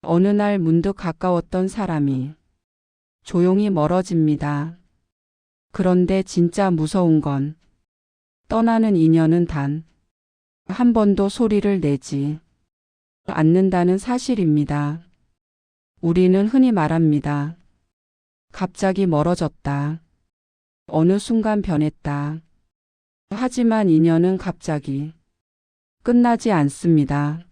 어느 날 문득 가까웠던 사람이 조용히 멀어집니다. 그런데 진짜 무서운 건 떠나는 인연은 단 한 번도 소리를 내지 않는다는 사실입니다. 우리는 흔히 말합니다. 갑자기 멀어졌다. 어느 순간 변했다. 하지만 인연은 갑자기 끝나지 않습니다.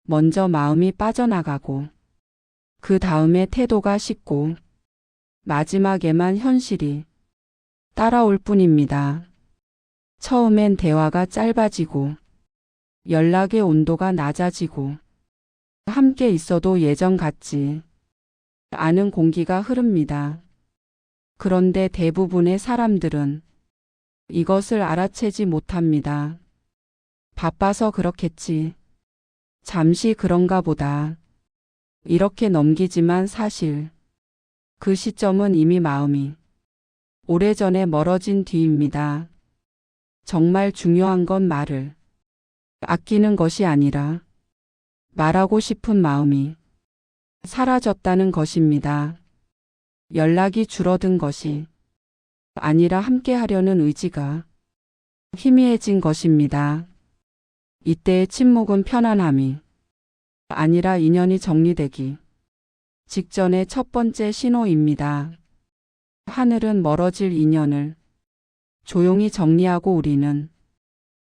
먼저 마음이 빠져나가고 그 다음에 태도가 식고 마지막에만 현실이 따라올 뿐입니다. 처음엔 대화가 짧아지고 연락의 온도가 낮아지고 함께 있어도 예전 같지 않은 공기가 흐릅니다. 그런데 대부분의 사람들은 이것을 알아채지 못합니다. 바빠서 그렇겠지. 잠시 그런가 보다. 이렇게 넘기지만 사실 그 시점은 이미 마음이 오래전에 멀어진 뒤입니다. 정말 중요한 건 말을 아끼는 것이 아니라 말하고 싶은 마음이 사라졌다는 것입니다. 연락이 줄어든 것이 아니라 함께 하려는 의지가 희미해진 것입니다. 이때의 침묵은 편안함이 아니라 인연이 정리되기 직전의 첫 번째 신호입니다. 하늘은 멀어질 인연을 조용히 정리하고 우리는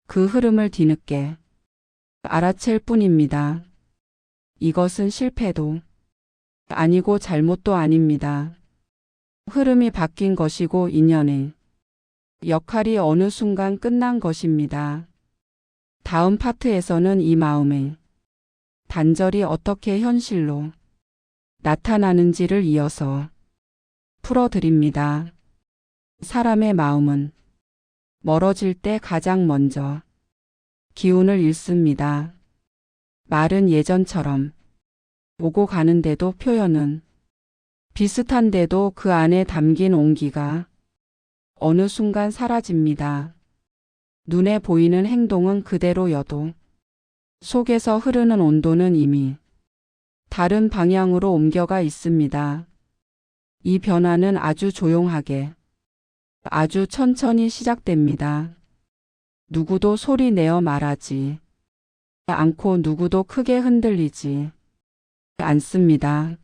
그 흐름을 뒤늦게 알아챌 뿐입니다. 이것은 실패도 아니고 잘못도 아닙니다. 흐름이 바뀐 것이고 인연의 역할이 어느 순간 끝난 것입니다. 다음 파트에서는 이 마음의 단절이 어떻게 현실로 나타나는지를 이어서 풀어드립니다. 사람의 마음은 멀어질 때 가장 먼저 기운을 잃습니다. 말은 예전처럼 오고 가는데도 표현은 비슷한데도 그 안에 담긴 온기가 어느 순간 사라집니다. 눈에 보이는 행동은 그대로여도 속에서 흐르는 온도는 이미 다른 방향으로 옮겨가 있습니다. 이 변화는 아주 조용하게, 아주 천천히 시작됩니다. 누구도 소리 내어 말하지 않고 누구도 크게 흔들리지 않습니다.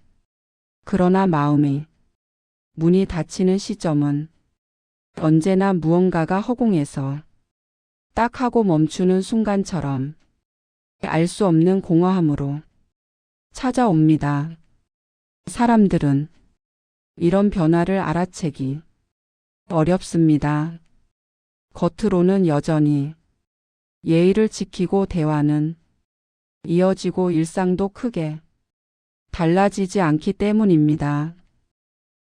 그러나 마음의 문이 닫히는 시점은 언제나 무언가가 허공에서 딱 하고 멈추는 순간처럼 알 수 없는 공허함으로 찾아옵니다. 사람들은 이런 변화를 알아채기 어렵습니다. 겉으로는 여전히 예의를 지키고 대화는 이어지고 일상도 크게 달라지지 않기 때문입니다.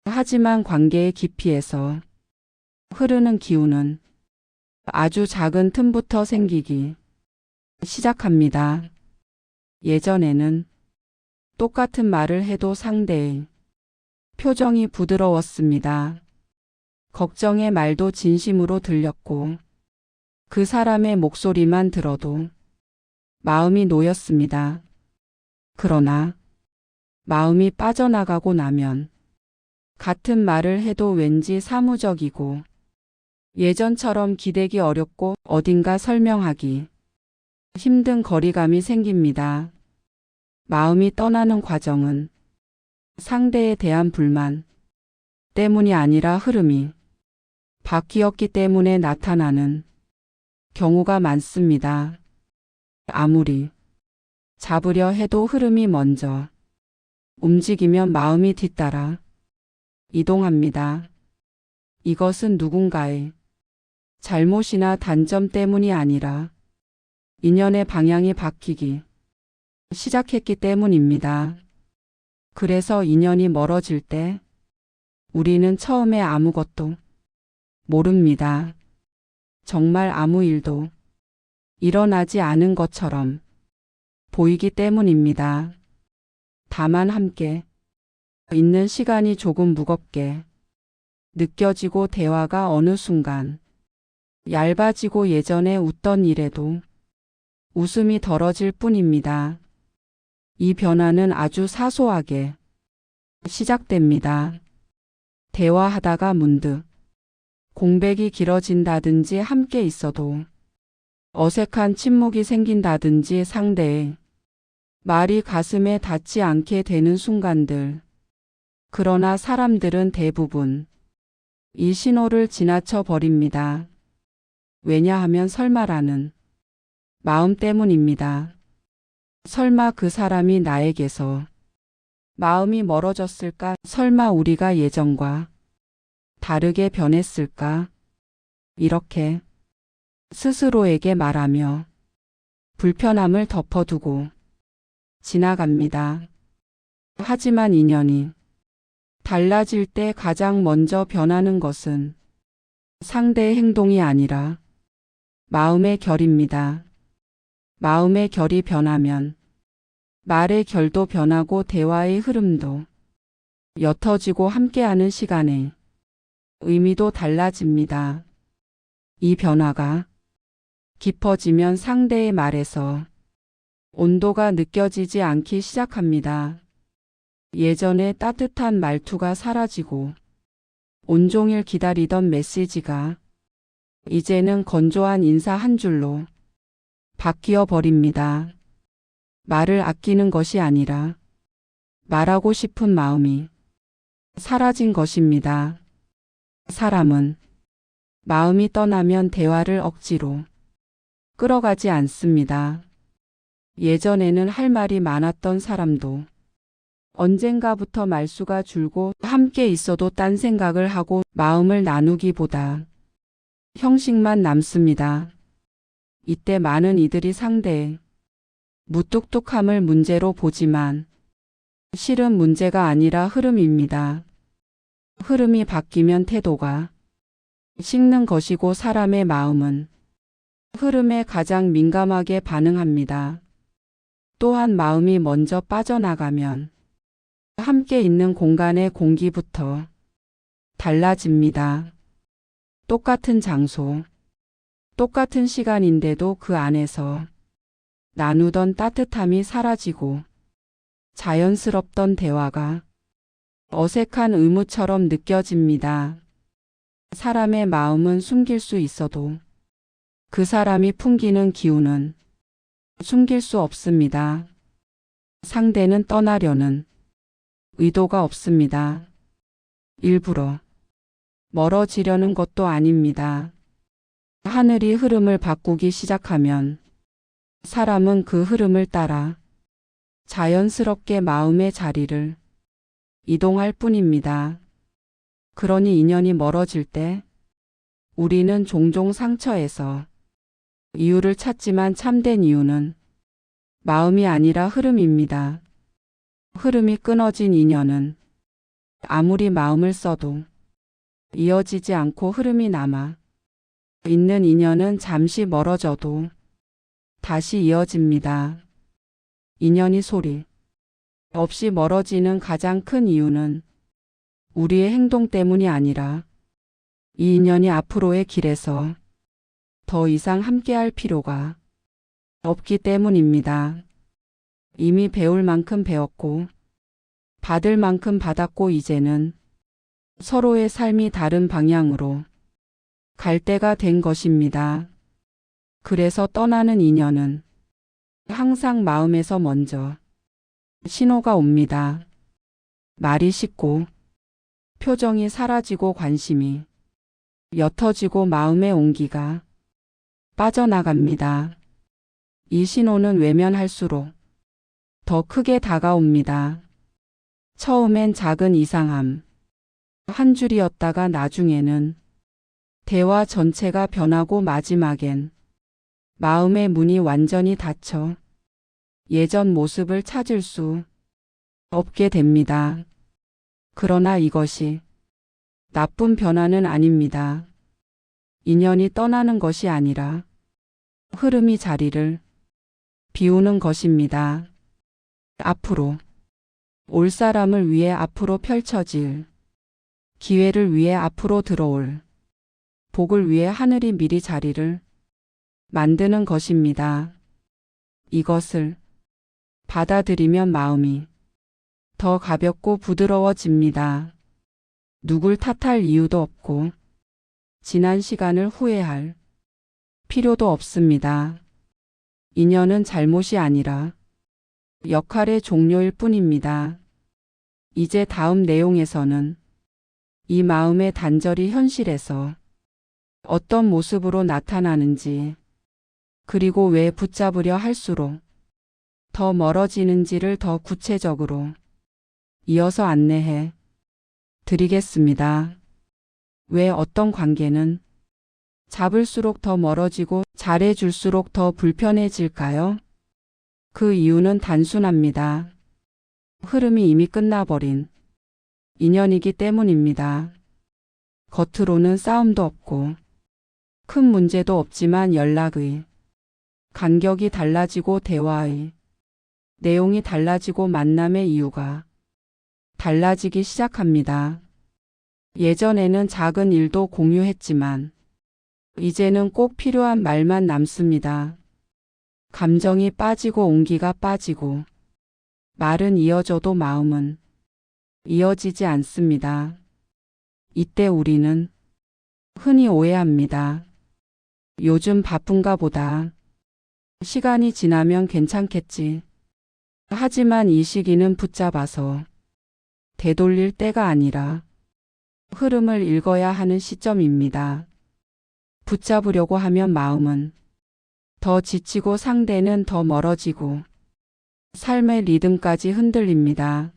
하지만 관계의 깊이에서 흐르는 기운은 아주 작은 틈부터 생기기 시작합니다. 예전에는 똑같은 말을 해도 상대의 표정이 부드러웠습니다. 걱정의 말도 진심으로 들렸고 그 사람의 목소리만 들어도 마음이 놓였습니다. 그러나 마음이 빠져나가고 나면 같은 말을 해도 왠지 사무적이고 예전처럼 기대기 어렵고 어딘가 설명하기 힘든 거리감이 생깁니다. 마음이 떠나는 과정은 상대에 대한 불만 때문이 아니라 흐름이 바뀌었기 때문에 나타나는 경우가 많습니다. 아무리 잡으려 해도 흐름이 먼저 움직이면 마음이 뒤따라 이동합니다. 이것은 누군가의 잘못이나 단점 때문이 아니라 인연의 방향이 바뀌기 시작했기 때문입니다. 그래서 인연이 멀어질 때 우리는 처음에 아무것도 모릅니다. 정말 아무 일도 일어나지 않은 것처럼 보이기 때문입니다. 다만 함께 있는 시간이 조금 무겁게 느껴지고 대화가 어느 순간 얇아지고 예전에 웃던 일에도 웃음이 덜어질 뿐입니다. 이 변화는 아주 사소하게 시작됩니다. 대화하다가 문득 공백이 길어진다든지 함께 있어도 어색한 침묵이 생긴다든지 상대의 말이 가슴에 닿지 않게 되는 순간들. 그러나 사람들은 대부분 이 신호를 지나쳐 버립니다. 왜냐하면 설마라는 마음 때문입니다. 설마 그 사람이 나에게서 마음이 멀어졌을까? 설마 우리가 예전과 다르게 변했을까? 이렇게 스스로에게 말하며 불편함을 덮어두고 지나갑니다. 하지만 인연이 달라질 때 가장 먼저 변하는 것은 상대의 행동이 아니라 마음의 결입니다. 마음의 결이 변하면 말의 결도 변하고 대화의 흐름도 옅어지고 함께하는 시간의 의미도 달라집니다. 이 변화가 깊어지면 상대의 말에서 온도가 느껴지지 않기 시작합니다. 예전에 따뜻한 말투가 사라지고 온종일 기다리던 메시지가 이제는 건조한 인사 한 줄로 바뀌어 버립니다. 말을 아끼는 것이 아니라 말하고 싶은 마음이 사라진 것입니다. 사람은 마음이 떠나면 대화를 억지로 끌어가지 않습니다. 예전에는 할 말이 많았던 사람도 언젠가부터 말수가 줄고 함께 있어도 딴 생각을 하고 마음을 나누기보다 형식만 남습니다. 이때 많은 이들이 상대의 무뚝뚝함을 문제로 보지만 실은 문제가 아니라 흐름입니다. 흐름이 바뀌면 태도가 식는 것이고 사람의 마음은 흐름에 가장 민감하게 반응합니다. 또한 마음이 먼저 빠져나가면 함께 있는 공간의 공기부터 달라집니다. 똑같은 장소, 똑같은 시간인데도 그 안에서 나누던 따뜻함이 사라지고 자연스럽던 대화가 어색한 의무처럼 느껴집니다. 사람의 마음은 숨길 수 있어도 그 사람이 풍기는 기운은 숨길 수 없습니다. 상대는 떠나려는 의도가 없습니다. 일부러 멀어지려는 것도 아닙니다. 하늘이 흐름을 바꾸기 시작하면 사람은 그 흐름을 따라 자연스럽게 마음의 자리를 이동할 뿐입니다. 그러니 인연이 멀어질 때 우리는 종종 상처에서 이유를 찾지만 참된 이유는 마음이 아니라 흐름입니다. 흐름이 끊어진 인연은 아무리 마음을 써도 이어지지 않고 흐름이 남아 있는 인연은 잠시 멀어져도 다시 이어집니다. 인연이 소리 없이 멀어지는 가장 큰 이유는 우리의 행동 때문이 아니라 이 인연이 앞으로의 길에서 더 이상 함께할 필요가 없기 때문입니다. 이미 배울 만큼 배웠고 받을 만큼 받았고 이제는 서로의 삶이 다른 방향으로 갈 때가 된 것입니다. 그래서 떠나는 인연은 항상 마음에서 먼저 신호가 옵니다. 말이 식고 표정이 사라지고 관심이 옅어지고 마음의 온기가 빠져나갑니다. 이 신호는 외면할수록 더 크게 다가옵니다. 처음엔 작은 이상함 한 줄이었다가 나중에는 대화 전체가 변하고 마지막엔 마음의 문이 완전히 닫혀 예전 모습을 찾을 수 없게 됩니다. 그러나 이것이 나쁜 변화는 아닙니다. 인연이 떠나는 것이 아니라 흐름이 자리를 비우는 것입니다. 앞으로 올 사람을 위해 앞으로 펼쳐질 기회를 위해 앞으로 들어올 복을 위해 하늘이 미리 자리를 만드는 것입니다. 이것을 받아들이면 마음이 더 가볍고 부드러워집니다. 누굴 탓할 이유도 없고 지난 시간을 후회할 필요도 없습니다. 인연은 잘못이 아니라 역할의 종료일 뿐입니다. 이제 다음 내용에서는 이 마음의 단절이 현실에서 어떤 모습으로 나타나는지, 그리고 왜 붙잡으려 할수록 더 멀어지는지를 더 구체적으로 이어서 안내해 드리겠습니다. 왜 어떤 관계는 잡을수록 더 멀어지고 잘해줄수록 더 불편해질까요? 그 이유는 단순합니다. 흐름이 이미 끝나버린 인연이기 때문입니다. 겉으로는 싸움도 없고 큰 문제도 없지만 연락의 간격이 달라지고 대화의 내용이 달라지고 만남의 이유가 달라지기 시작합니다. 예전에는 작은 일도 공유했지만 이제는 꼭 필요한 말만 남습니다. 감정이 빠지고 온기가 빠지고 말은 이어져도 마음은 이어지지 않습니다. 이때 우리는 흔히 오해합니다. 요즘 바쁜가 보다. 시간이 지나면 괜찮겠지. 하지만 이 시기는 붙잡아서 되돌릴 때가 아니라 흐름을 읽어야 하는 시점입니다. 붙잡으려고 하면 마음은 더 지치고 상대는 더 멀어지고 삶의 리듬까지 흔들립니다.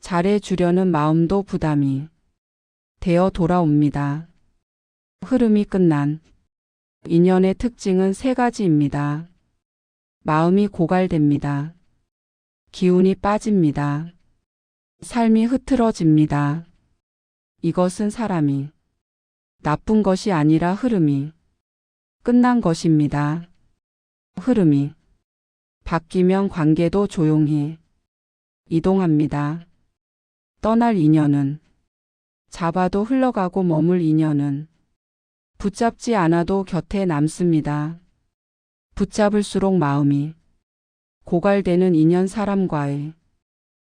잘해주려는 마음도 부담이 되어 돌아옵니다. 흐름이 끝난 인연의 특징은 세 가지입니다. 마음이 고갈됩니다. 기운이 빠집니다. 삶이 흐트러집니다. 이것은 사람이 나쁜 것이 아니라 흐름이 끝난 것입니다. 흐름이 바뀌면 관계도 조용히 이동합니다. 떠날 인연은 잡아도 흘러가고 머물 인연은 붙잡지 않아도 곁에 남습니다. 붙잡을수록 마음이 고갈되는 인연 사람과의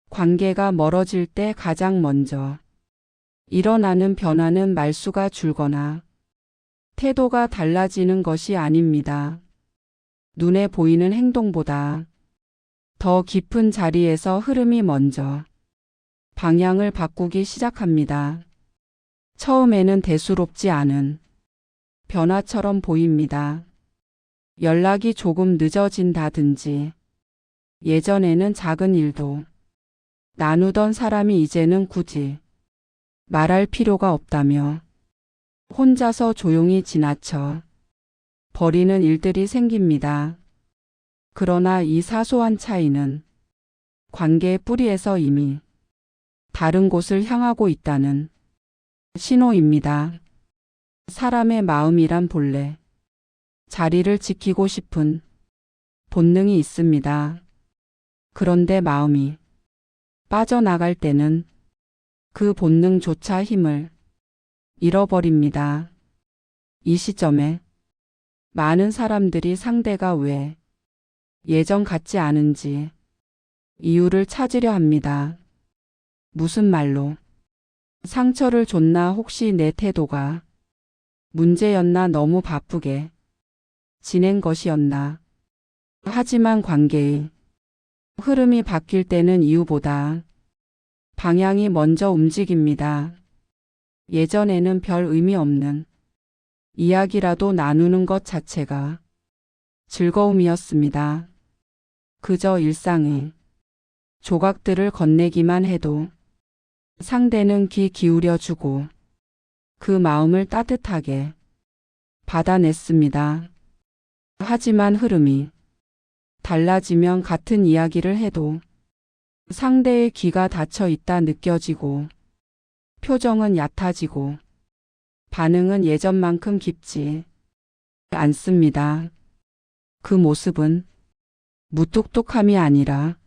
관계가 멀어질 때 가장 먼저 일어나는 변화는 말수가 줄거나 태도가 달라지는 것이 아닙니다. 눈에 보이는 행동보다 더 깊은 자리에서 흐름이 먼저 방향을 바꾸기 시작합니다. 처음에는 대수롭지 않은 변화처럼 보입니다. 연락이 조금 늦어진다든지, 예전에는 작은 일도 나누던 사람이 이제는 굳이 말할 필요가 없다며 혼자서 조용히 지나쳐 버리는 일들이 생깁니다. 그러나 이 사소한 차이는 관계의 뿌리에서 이미 다른 곳을 향하고 있다는 신호입니다. 사람의 마음이란 본래 자리를 지키고 싶은 본능이 있습니다. 그런데 마음이 빠져나갈 때는 그 본능조차 힘을 잃어버립니다. 이 시점에 많은 사람들이 상대가 왜 예전 같지 않은지 이유를 찾으려 합니다. 무슨 말로 상처를 줬나, 혹시 내 태도가 문제였나, 너무 바쁘게 지낸 것이었나. 하지만 관계의 흐름이 바뀔 때는 이유보다 방향이 먼저 움직입니다. 예전에는 별 의미 없는 이야기라도 나누는 것 자체가 즐거움이었습니다. 그저 일상의 조각들을 건네기만 해도 상대는 귀 기울여주고 그 마음을 따뜻하게 받아냈습니다. 하지만 흐름이 달라지면 같은 이야기를 해도 상대의 귀가 닫혀 있다 느껴지고, 표정은 얕아지고 반응은 예전만큼 깊지 않습니다. 그 모습은 무뚝뚝함이 아니라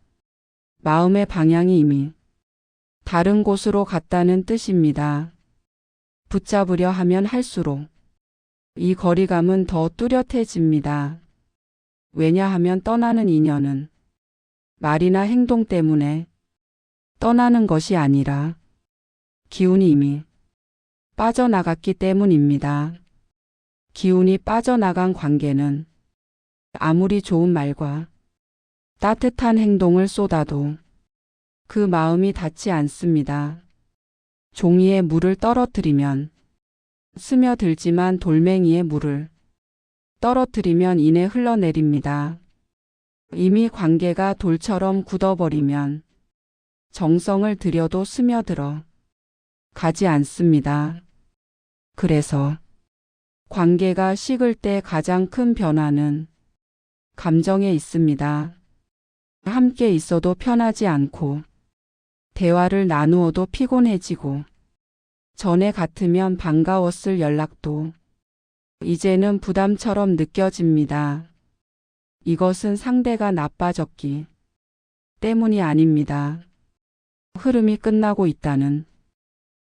마음의 방향이 이미 다른 곳으로 갔다는 뜻입니다. 붙잡으려 하면 할수록 이 거리감은 더 뚜렷해집니다. 왜냐하면 떠나는 인연은 말이나 행동 때문에 떠나는 것이 아니라 기운이 이미 빠져나갔기 때문입니다. 기운이 빠져나간 관계는 아무리 좋은 말과 따뜻한 행동을 쏟아도 그 마음이 닿지 않습니다. 종이에 물을 떨어뜨리면 스며들지만 돌멩이에 물을 떨어뜨리면 이내 흘러내립니다. 이미 관계가 돌처럼 굳어버리면 정성을 들여도 스며들어 가지 않습니다. 그래서 관계가 식을 때 가장 큰 변화는 감정에 있습니다. 함께 있어도 편하지 않고 대화를 나누어도 피곤해지고 전에 같으면 반가웠을 연락도 이제는 부담처럼 느껴집니다. 이것은 상대가 나빠졌기 때문이 아닙니다. 흐름이 끝나고 있다는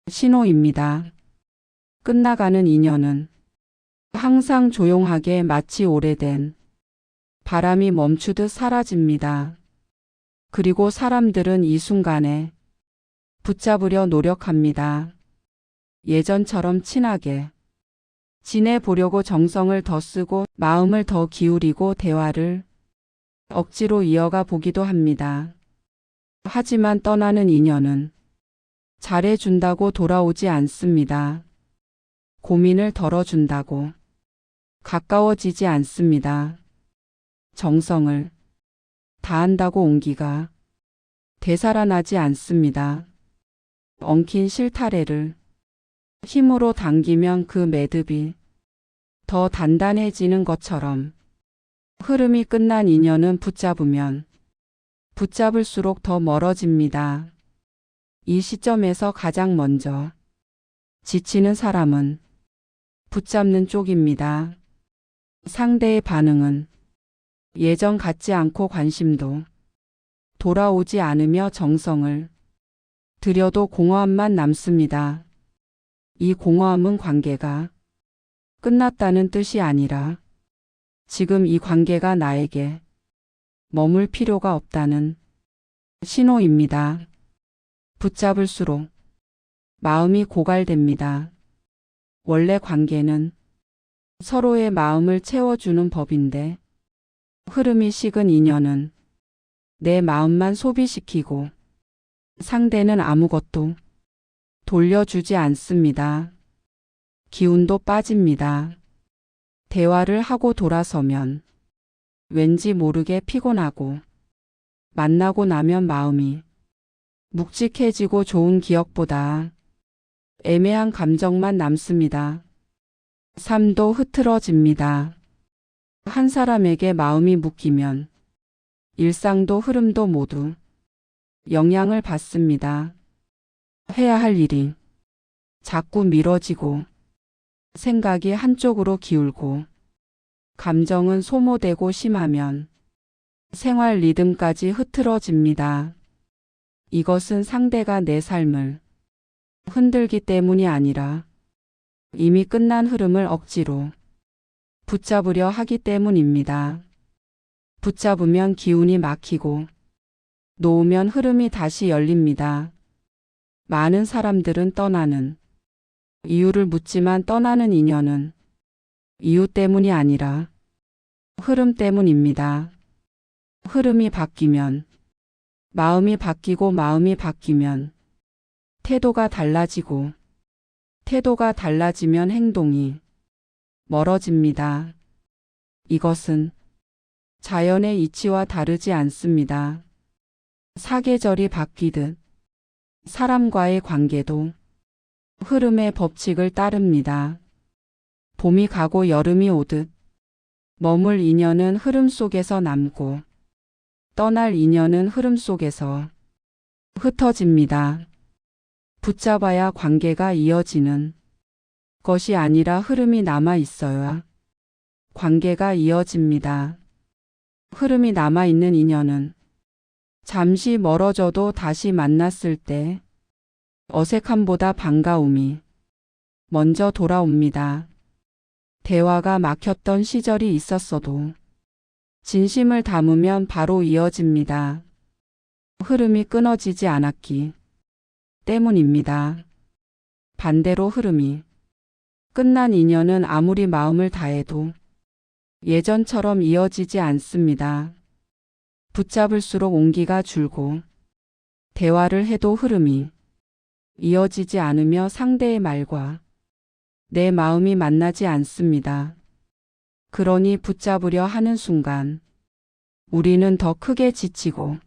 신호입니다. 끝나가는 인연은 항상 조용하게 마치 오래된 바람이 멈추듯 사라집니다. 그리고 사람들은 이 순간에 붙잡으려 노력합니다. 예전처럼 친하게 지내보려고 정성을 더 쓰고 마음을 더 기울이고 대화를 억지로 이어가 보기도 합니다. 하지만 떠나는 인연은 잘해준다고 돌아오지 않습니다. 고민을 덜어준다고 가까워지지 않습니다. 정성을 다한다고 온기가 되살아나지 않습니다. 엉킨 실타래를 힘으로 당기면 그 매듭이 더 단단해지는 것처럼 흐름이 끝난 인연은 붙잡으면 붙잡을수록 더 멀어집니다. 이 시점에서 가장 먼저 지치는 사람은 붙잡는 쪽입니다. 상대의 반응은 예전 같지 않고 관심도 돌아오지 않으며 정성을 들여도 공허함만 남습니다. 이 공허함은 관계가 끝났다는 뜻이 아니라 지금 이 관계가 나에게 머물 필요가 없다는 신호입니다. 붙잡을수록 마음이 고갈됩니다. 원래 관계는 서로의 마음을 채워주는 법인데 흐름이 식은 인연은 내 마음만 소비시키고 상대는 아무것도 돌려주지 않습니다. 기운도 빠집니다. 대화를 하고 돌아서면 왠지 모르게 피곤하고 만나고 나면 마음이 묵직해지고 좋은 기억보다 애매한 감정만 남습니다. 삶도 흐트러집니다. 한 사람에게 마음이 묶이면 일상도 흐름도 모두 영향을 받습니다. 해야 할 일이 자꾸 미뤄지고 생각이 한쪽으로 기울고 감정은 소모되고 심하면 생활 리듬까지 흐트러집니다. 이것은 상대가 내 삶을 흔들기 때문이 아니라 이미 끝난 흐름을 억지로 붙잡으려 하기 때문입니다. 붙잡으면 기운이 막히고 놓으면 흐름이 다시 열립니다. 많은 사람들은 떠나는 이유를 묻지만 떠나는 인연은 이유 때문이 아니라 흐름 때문입니다. 흐름이 바뀌면 마음이 바뀌고 마음이 바뀌면 태도가 달라지고 태도가 달라지면 행동이 멀어집니다. 이것은 자연의 이치와 다르지 않습니다. 사계절이 바뀌듯 사람과의 관계도 흐름의 법칙을 따릅니다. 봄이 가고 여름이 오듯 머물 인연은 흐름 속에서 남고 떠날 인연은 흐름 속에서 흩어집니다. 붙잡아야 관계가 이어지는 것이 아니라 흐름이 남아 있어야 관계가 이어집니다. 흐름이 남아있는 인연은 잠시 멀어져도 다시 만났을 때 어색함보다 반가움이 먼저 돌아옵니다. 대화가 막혔던 시절이 있었어도 진심을 담으면 바로 이어집니다. 흐름이 끊어지지 않았기 때문입니다. 반대로 흐름이 끝난 인연은 아무리 마음을 다해도 예전처럼 이어지지 않습니다. 붙잡을수록 온기가 줄고 대화를 해도 흐름이 이어지지 않으며 상대의 말과 내 마음이 만나지 않습니다. 그러니 붙잡으려 하는 순간 우리는 더 크게 지치고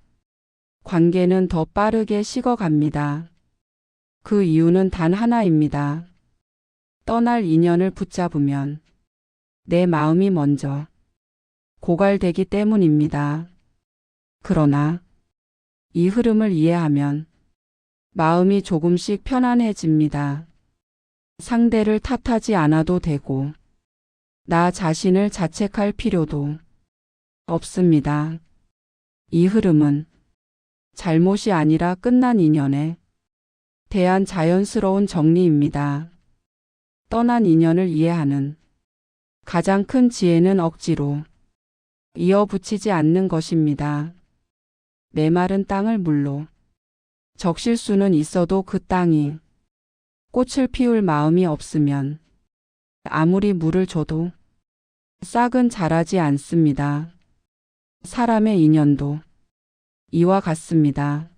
관계는 더 빠르게 식어갑니다. 그 이유는 단 하나입니다. 떠날 인연을 붙잡으면 내 마음이 먼저 고갈되기 때문입니다. 그러나 이 흐름을 이해하면 마음이 조금씩 편안해집니다. 상대를 탓하지 않아도 되고 나 자신을 자책할 필요도 없습니다. 이 흐름은 잘못이 아니라 끝난 인연에 대한 자연스러운 정리입니다. 떠난 인연을 이해하는 가장 큰 지혜는 억지로 이어붙이지 않는 것입니다. 메마른 땅을 물로 적실 수는 있어도 그 땅이 꽃을 피울 마음이 없으면 아무리 물을 줘도 싹은 자라지 않습니다. 사람의 인연도 이와 같습니다.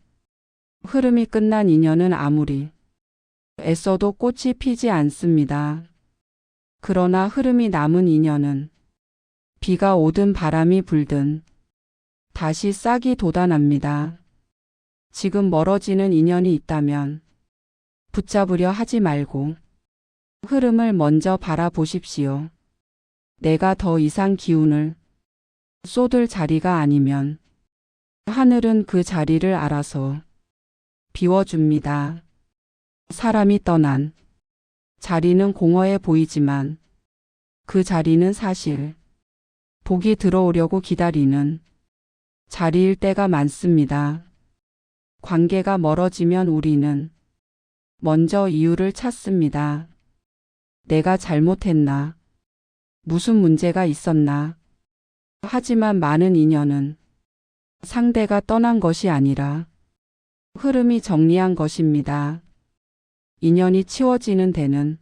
흐름이 끝난 인연은 아무리 애써도 꽃이 피지 않습니다. 그러나 흐름이 남은 인연은 비가 오든 바람이 불든 다시 싹이 돋아납니다. 지금 멀어지는 인연이 있다면 붙잡으려 하지 말고 흐름을 먼저 바라보십시오. 내가 더 이상 기운을 쏟을 자리가 아니면 하늘은 그 자리를 알아서 비워줍니다. 사람이 떠난 자리는 공허해 보이지만 그 자리는 사실 복이 들어오려고 기다리는 자리일 때가 많습니다. 관계가 멀어지면 우리는 먼저 이유를 찾습니다. 내가 잘못했나? 무슨 문제가 있었나? 하지만 많은 인연은 상대가 떠난 것이 아니라 흐름이 정리한 것입니다. 인연이 치워지는 데는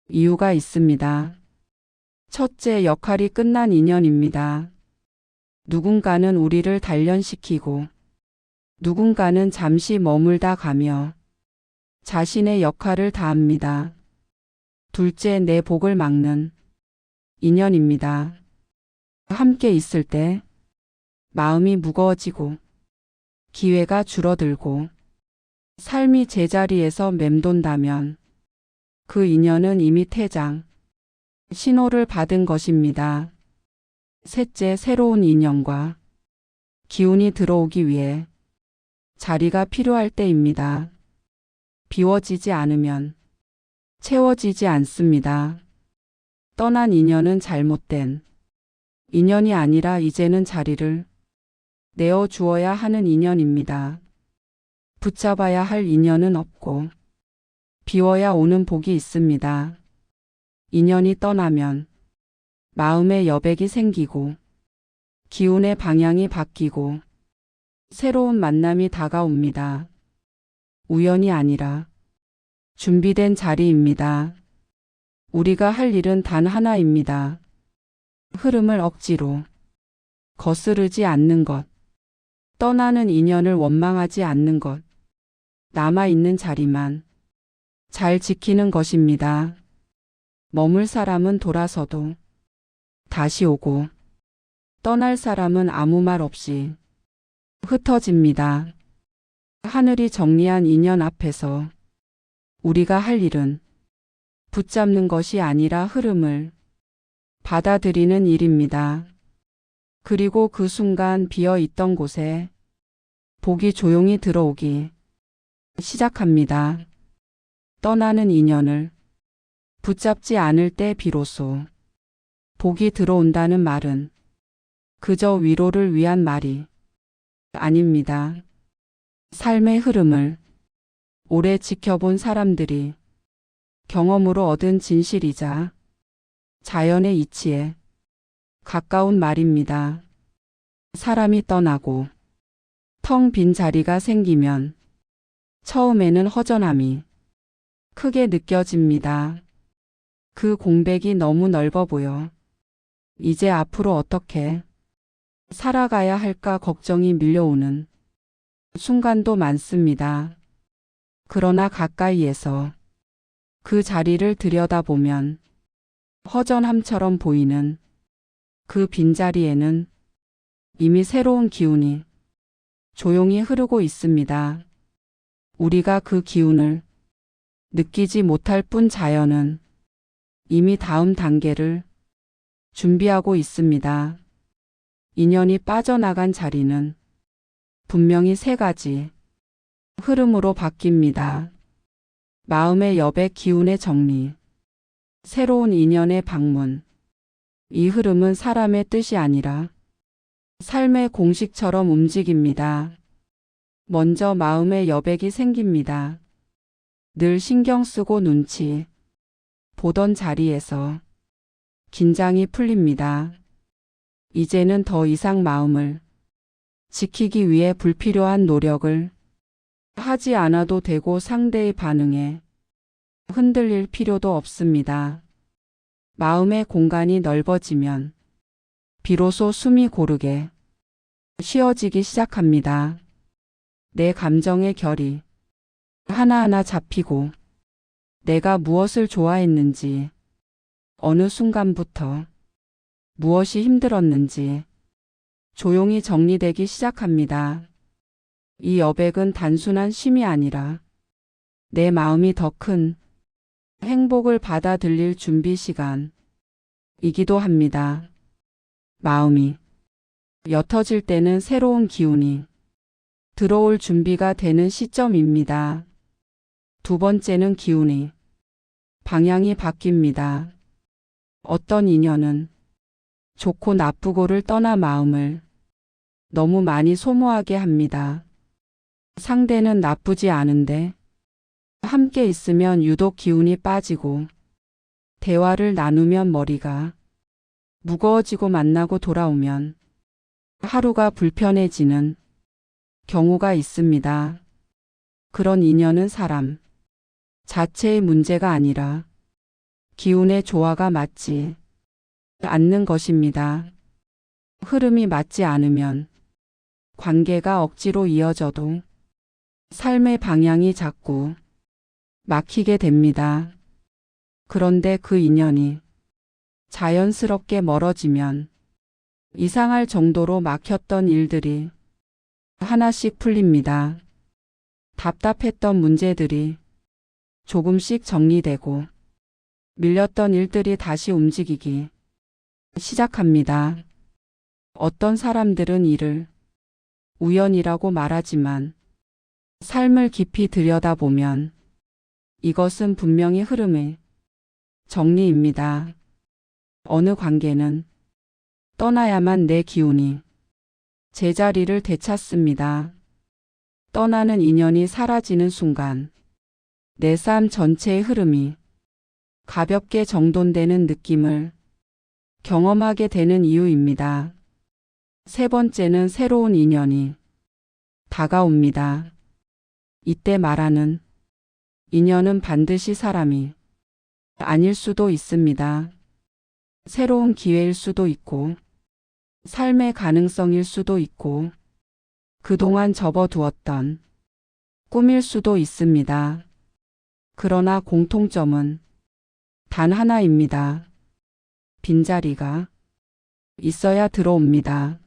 이유가 있습니다. 첫째, 역할이 끝난 인연입니다. 누군가는 우리를 단련시키고 누군가는 잠시 머물다 가며 자신의 역할을 다합니다. 둘째, 내 복을 막는 인연입니다. 함께 있을 때 마음이 무거워지고 기회가 줄어들고 삶이 제자리에서 맴돈다면 그 인연은 이미 퇴장, 신호를 받은 것입니다. 셋째, 새로운 인연과 기운이 들어오기 위해 자리가 필요할 때입니다. 비워지지 않으면 채워지지 않습니다. 떠난 인연은 잘못된 인연이 아니라 이제는 자리를 내어주어야 하는 인연입니다. 붙잡아야 할 인연은 없고 비워야 오는 복이 있습니다. 인연이 떠나면 마음의 여백이 생기고 기운의 방향이 바뀌고 새로운 만남이 다가옵니다. 우연이 아니라 준비된 자리입니다. 우리가 할 일은 단 하나입니다. 흐름을 억지로 거스르지 않는 것, 떠나는 인연을 원망하지 않는 것, 남아있는 자리만 잘 지키는 것입니다. 머물 사람은 돌아서도 다시 오고 떠날 사람은 아무 말 없이 흩어집니다. 하늘이 정리한 인연 앞에서 우리가 할 일은 붙잡는 것이 아니라 흐름을 받아들이는 일입니다. 그리고 그 순간 비어 있던 곳에 복이 조용히 들어오기 시작합니다. 떠나는 인연을 붙잡지 않을 때 비로소 복이 들어온다는 말은 그저 위로를 위한 말이 아닙니다. 삶의 흐름을 오래 지켜본 사람들이 경험으로 얻은 진실이자 자연의 이치에 가까운 말입니다. 사람이 떠나고 텅 빈 자리가 생기면 처음에는 허전함이 크게 느껴집니다. 그 공백이 너무 넓어 보여. 이제 앞으로 어떻게 살아가야 할까 걱정이 밀려오는 순간도 많습니다. 그러나 가까이에서 그 자리를 들여다보면 허전함처럼 보이는 그 빈자리에는 이미 새로운 기운이 조용히 흐르고 있습니다. 우리가 그 기운을 느끼지 못할 뿐 자연은 이미 다음 단계를 준비하고 있습니다. 인연이 빠져나간 자리는 분명히 세 가지 흐름으로 바뀝니다. 마음의 여백, 기운의 정리, 새로운 인연의 방문. 이 흐름은 사람의 뜻이 아니라 삶의 공식처럼 움직입니다. 먼저 마음의 여백이 생깁니다. 늘 신경 쓰고 눈치 보던 자리에서 긴장이 풀립니다. 이제는 더 이상 마음을 지키기 위해 불필요한 노력을 하지 않아도 되고 상대의 반응에 흔들릴 필요도 없습니다. 마음의 공간이 넓어지면 비로소 숨이 고르게 쉬어지기 시작합니다. 내 감정의 결이 하나하나 잡히고 내가 무엇을 좋아했는지, 어느 순간부터 무엇이 힘들었는지 조용히 정리되기 시작합니다. 이 여백은 단순한 쉼이 아니라 내 마음이 더 큰 행복을 받아들일 준비 시간이기도 합니다. 마음이 옅어질 때는 새로운 기운이 들어올 준비가 되는 시점입니다. 두 번째는 기운이 방향이 바뀝니다. 어떤 인연은 좋고 나쁘고를 떠나 마음을 너무 많이 소모하게 합니다. 상대는 나쁘지 않은데 함께 있으면 유독 기운이 빠지고 대화를 나누면 머리가 무거워지고 만나고 돌아오면 하루가 불편해지는 경우가 있습니다. 그런 인연은 사람 자체의 문제가 아니라 기운의 조화가 맞지 않는 것입니다. 흐름이 맞지 않으면 관계가 억지로 이어져도 삶의 방향이 자꾸 막히게 됩니다. 그런데 그 인연이 자연스럽게 멀어지면 이상할 정도로 막혔던 일들이 하나씩 풀립니다. 답답했던 문제들이 조금씩 정리되고 밀렸던 일들이 다시 움직이기 시작합니다. 어떤 사람들은 이를 우연이라고 말하지만 삶을 깊이 들여다보면 이것은 분명히 흐름의 정리입니다. 어느 관계는 떠나야만 내 기운이 제자리를 되찾습니다. 떠나는 인연이 사라지는 순간 내 삶 전체의 흐름이 가볍게 정돈되는 느낌을 경험하게 되는 이유입니다. 세 번째는 새로운 인연이 다가옵니다. 이때 말하는 인연은 반드시 사람이 아닐 수도 있습니다. 새로운 기회일 수도 있고 삶의 가능성일 수도 있고 그동안 접어두었던 꿈일 수도 있습니다. 그러나 공통점은 단 하나입니다. 빈자리가 있어야 들어옵니다.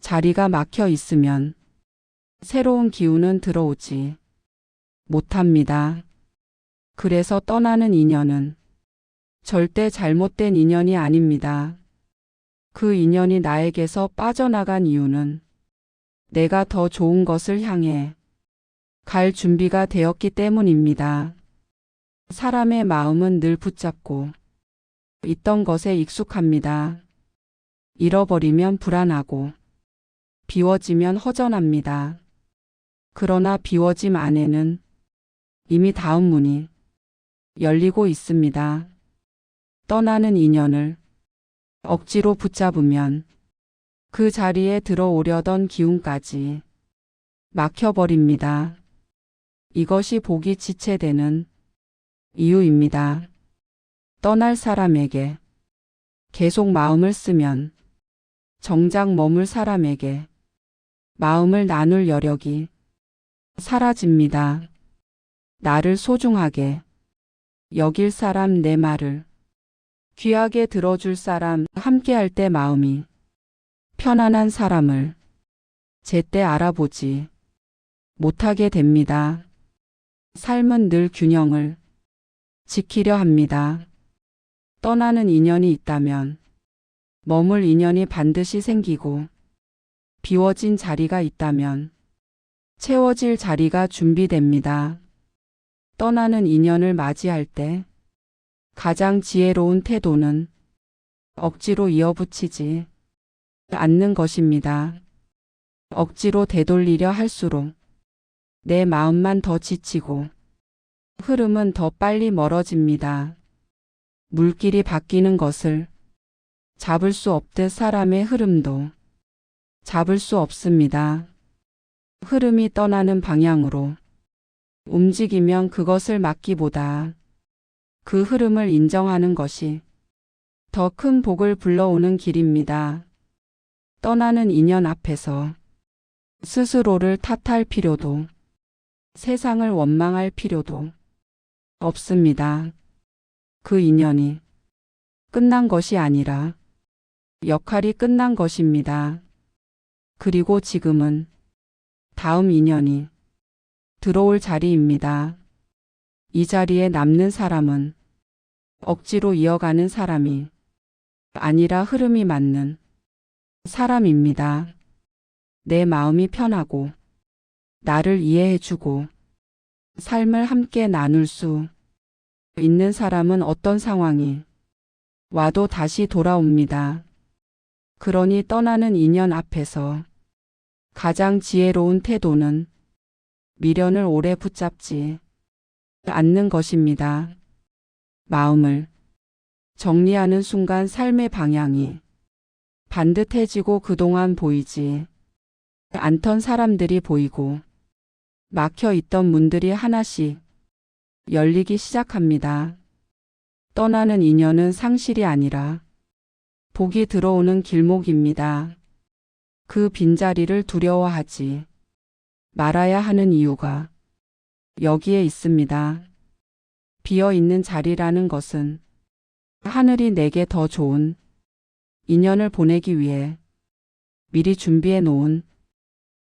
자리가 막혀 있으면 새로운 기운은 들어오지 못합니다. 그래서 떠나는 인연은 절대 잘못된 인연이 아닙니다. 그 인연이 나에게서 빠져나간 이유는 내가 더 좋은 것을 향해 갈 준비가 되었기 때문입니다. 사람의 마음은 늘 붙잡고 있던 것에 익숙합니다. 잃어버리면 불안하고 비워지면 허전합니다. 그러나 비워짐 안에는 이미 다음 문이 열리고 있습니다. 떠나는 인연을 억지로 붙잡으면 그 자리에 들어오려던 기운까지 막혀버립니다. 이것이 복이 지체되는 이유입니다. 떠날 사람에게 계속 마음을 쓰면 정작 머물 사람에게 마음을 나눌 여력이 사라집니다. 나를 소중하게 여길 사람, 내 말을 귀하게 들어줄 사람, 함께할 때 마음이 편안한 사람을 제때 알아보지 못하게 됩니다. 삶은 늘 균형을 지키려 합니다. 떠나는 인연이 있다면 머물 인연이 반드시 생기고, 비워진 자리가 있다면 채워질 자리가 준비됩니다. 떠나는 인연을 맞이할 때 가장 지혜로운 태도는 억지로 이어붙이지 않는 것입니다. 억지로 되돌리려 할수록 내 마음만 더 지치고 흐름은 더 빨리 멀어집니다. 물길이 바뀌는 것을 잡을 수 없듯 사람의 흐름도 잡을 수 없습니다. 흐름이 떠나는 방향으로 움직이면 그것을 막기보다 그 흐름을 인정하는 것이 더 큰 복을 불러오는 길입니다. 떠나는 인연 앞에서 스스로를 탓할 필요도 세상을 원망할 필요도 없습니다. 그 인연이 끝난 것이 아니라 역할이 끝난 것입니다. 그리고 지금은 다음 인연이 들어올 자리입니다. 이 자리에 남는 사람은 억지로 이어가는 사람이 아니라 흐름이 맞는 사람입니다. 내 마음이 편하고 나를 이해해주고 삶을 함께 나눌 수 있는 사람은 어떤 상황이 와도 다시 돌아옵니다. 그러니 떠나는 인연 앞에서 가장 지혜로운 태도는 미련을 오래 붙잡지 않는 것입니다. 마음을 정리하는 순간 삶의 방향이 반듯해지고 그동안 보이지 않던 사람들이 보이고 막혀 있던 문들이 하나씩 열리기 시작합니다. 떠나는 인연은 상실이 아니라 복이 들어오는 길목입니다. 그 빈자리를 두려워하지 말아야 하는 이유가 여기에 있습니다. 비어있는 자리라는 것은 하늘이 내게 더 좋은 인연을 보내기 위해 미리 준비해 놓은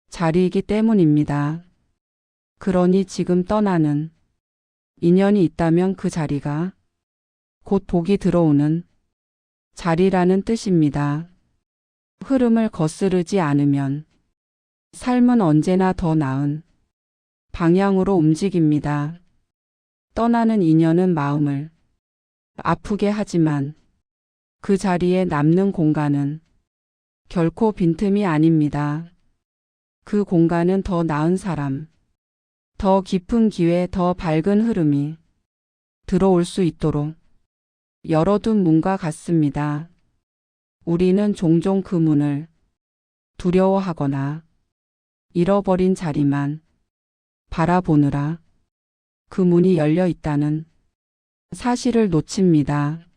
자리이기 때문입니다. 그러니 지금 떠나는 인연이 있다면 그 자리가 곧 복이 들어오는 자리라는 뜻입니다. 흐름을 거스르지 않으면 삶은 언제나 더 나은 방향으로 움직입니다. 떠나는 인연은 마음을 아프게 하지만 그 자리에 남는 공간은 결코 빈틈이 아닙니다. 그 공간은 더 나은 사람, 더 깊은 기회, 더 밝은 흐름이 들어올 수 있도록 열어둔 문과 같습니다. 우리는 종종 그 문을 두려워하거나 잃어버린 자리만 바라보느라 그 문이 열려 있다는 사실을 놓칩니다.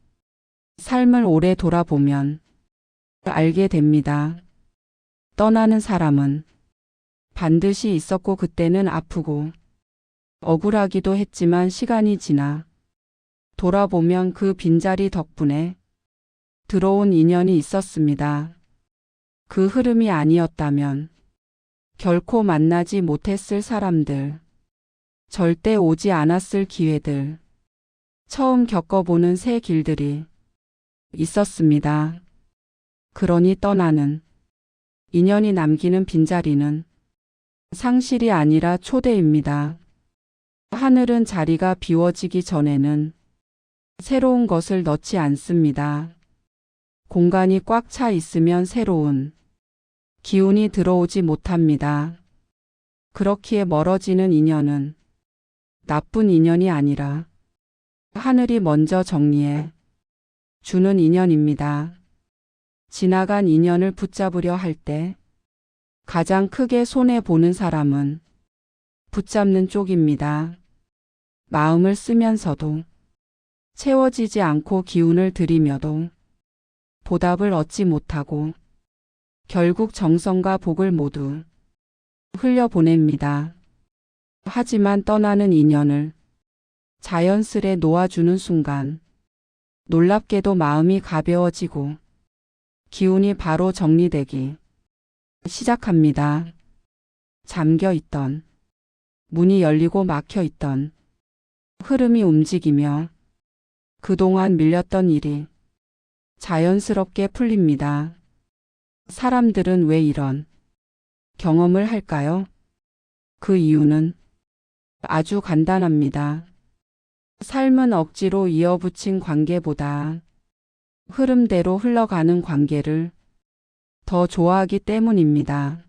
삶을 오래 돌아보면 알게 됩니다. 떠나는 사람은 반드시 있었고 그때는 아프고 억울하기도 했지만 시간이 지나 돌아보면 그 빈자리 덕분에 들어온 인연이 있었습니다. 그 흐름이 아니었다면 결코 만나지 못했을 사람들, 절대 오지 않았을 기회들, 처음 겪어보는 새 길들이 있었습니다. 그러니 떠나는 인연이 남기는 빈자리는 상실이 아니라 초대입니다. 하늘은 자리가 비워지기 전에는 새로운 것을 넣지 않습니다. 공간이 꽉 차 있으면 새로운 기운이 들어오지 못합니다. 그렇기에 멀어지는 인연은 나쁜 인연이 아니라 하늘이 먼저 정리해 주는 인연입니다. 지나간 인연을 붙잡으려 할 때 가장 크게 손해보는 사람은 붙잡는 쪽입니다. 마음을 쓰면서도 채워지지 않고 기운을 들이며도 보답을 얻지 못하고 결국 정성과 복을 모두 흘려보냅니다. 하지만 떠나는 인연을 자연스레 놓아주는 순간 놀랍게도 마음이 가벼워지고 기운이 바로 정리되기 시작합니다. 잠겨있던 문이 열리고 막혀있던 흐름이 움직이며 그동안 밀렸던 일이 자연스럽게 풀립니다. 사람들은 왜 이런 경험을 할까요? 그 이유는 아주 간단합니다. 삶은 억지로 이어붙인 관계보다 흐름대로 흘러가는 관계를 더 좋아하기 때문입니다.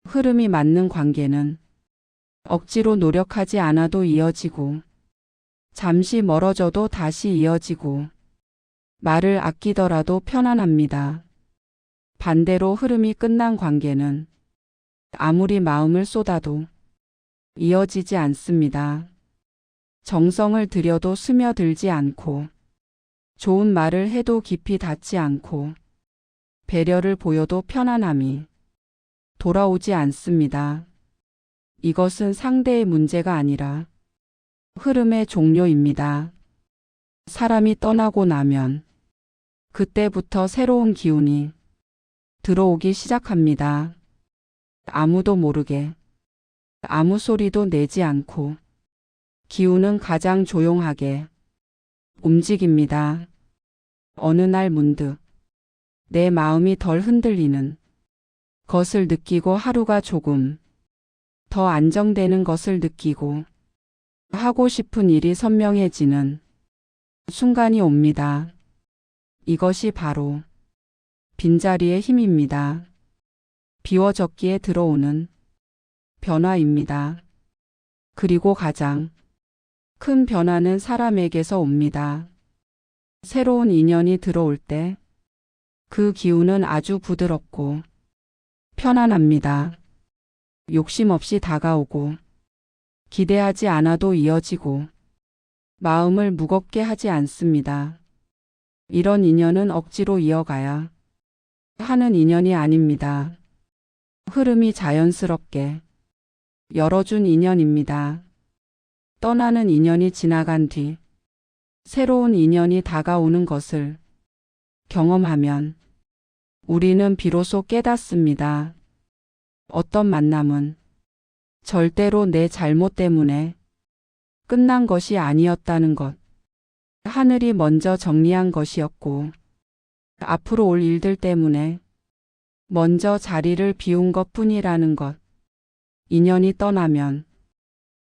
흐름이 맞는 관계는 억지로 노력하지 않아도 이어지고 잠시 멀어져도 다시 이어지고 말을 아끼더라도 편안합니다. 반대로 흐름이 끝난 관계는 아무리 마음을 쏟아도 이어지지 않습니다. 정성을 들여도 스며들지 않고 좋은 말을 해도 깊이 닿지 않고 배려를 보여도 편안함이 돌아오지 않습니다. 이것은 상대의 문제가 아니라 흐름의 종료입니다. 사람이 떠나고 나면 그때부터 새로운 기운이 들어오기 시작합니다. 아무도 모르게 아무 소리도 내지 않고 기운은 가장 조용하게 움직입니다. 어느 날 문득 내 마음이 덜 흔들리는 것을 느끼고 하루가 조금 더 안정되는 것을 느끼고 하고 싶은 일이 선명해지는 순간이 옵니다. 이것이 바로 빈자리의 힘입니다. 비워졌기에 들어오는 변화입니다. 그리고 가장 큰 변화는 사람에게서 옵니다. 새로운 인연이 들어올 때 그 기운은 아주 부드럽고 편안합니다. 욕심 없이 다가오고 기대하지 않아도 이어지고 마음을 무겁게 하지 않습니다. 이런 인연은 억지로 이어가야 하는 인연이 아닙니다. 흐름이 자연스럽게 열어준 인연입니다. 떠나는 인연이 지나간 뒤 새로운 인연이 다가오는 것을 경험하면 우리는 비로소 깨닫습니다. 어떤 만남은 절대로 내 잘못 때문에 끝난 것이 아니었다는 것. 하늘이 먼저 정리한 것이었고 앞으로 올 일들 때문에 먼저 자리를 비운 것뿐이라는 것. 인연이 떠나면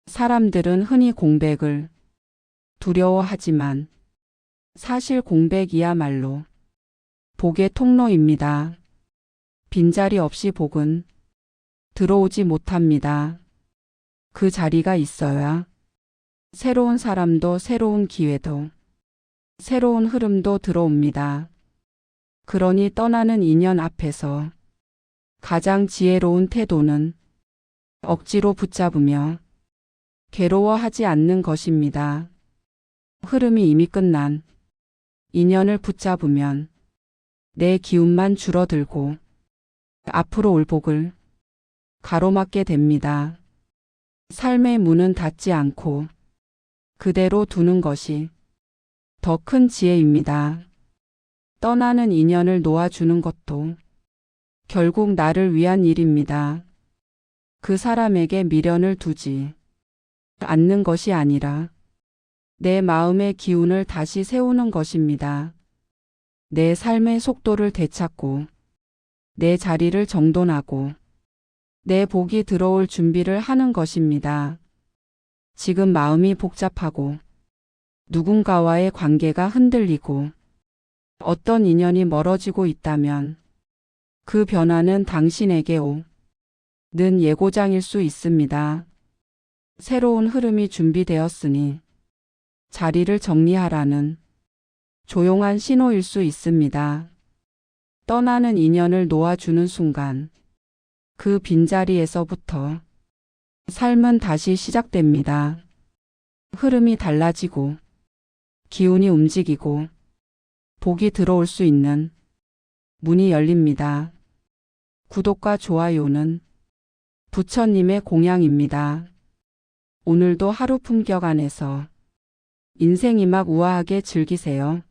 사람들은 흔히 공백을 두려워하지만 사실 공백이야말로 복의 통로입니다. 빈자리 없이 복은 들어오지 못합니다. 그 자리가 있어야 새로운 사람도 새로운 기회도 새로운 흐름도 들어옵니다. 그러니 떠나는 인연 앞에서 가장 지혜로운 태도는 억지로 붙잡으며 괴로워하지 않는 것입니다. 흐름이 이미 끝난 인연을 붙잡으면 내 기운만 줄어들고 앞으로 올 복을 가로막게 됩니다. 삶의 문은 닫지 않고 그대로 두는 것이 더 큰 지혜입니다. 떠나는 인연을 놓아주는 것도 결국 나를 위한 일입니다. 그 사람에게 미련을 두지 않는 것이 아니라 내 마음의 기운을 다시 세우는 것입니다. 내 삶의 속도를 되찾고 내 자리를 정돈하고 내 복이 들어올 준비를 하는 것입니다. 지금 마음이 복잡하고 누군가와의 관계가 흔들리고 어떤 인연이 멀어지고 있다면 그 변화는 당신에게 오는 예고장일 수 있습니다. 새로운 흐름이 준비되었으니 자리를 정리하라는 조용한 신호일 수 있습니다. 떠나는 인연을 놓아주는 순간 그 빈자리에서부터 삶은 다시 시작됩니다. 흐름이 달라지고 기운이 움직이고 복이 들어올 수 있는 문이 열립니다. 구독과 좋아요는 부처님의 공양입니다. 오늘도 하루 품격 안에서 인생이막 우아하게 즐기세요.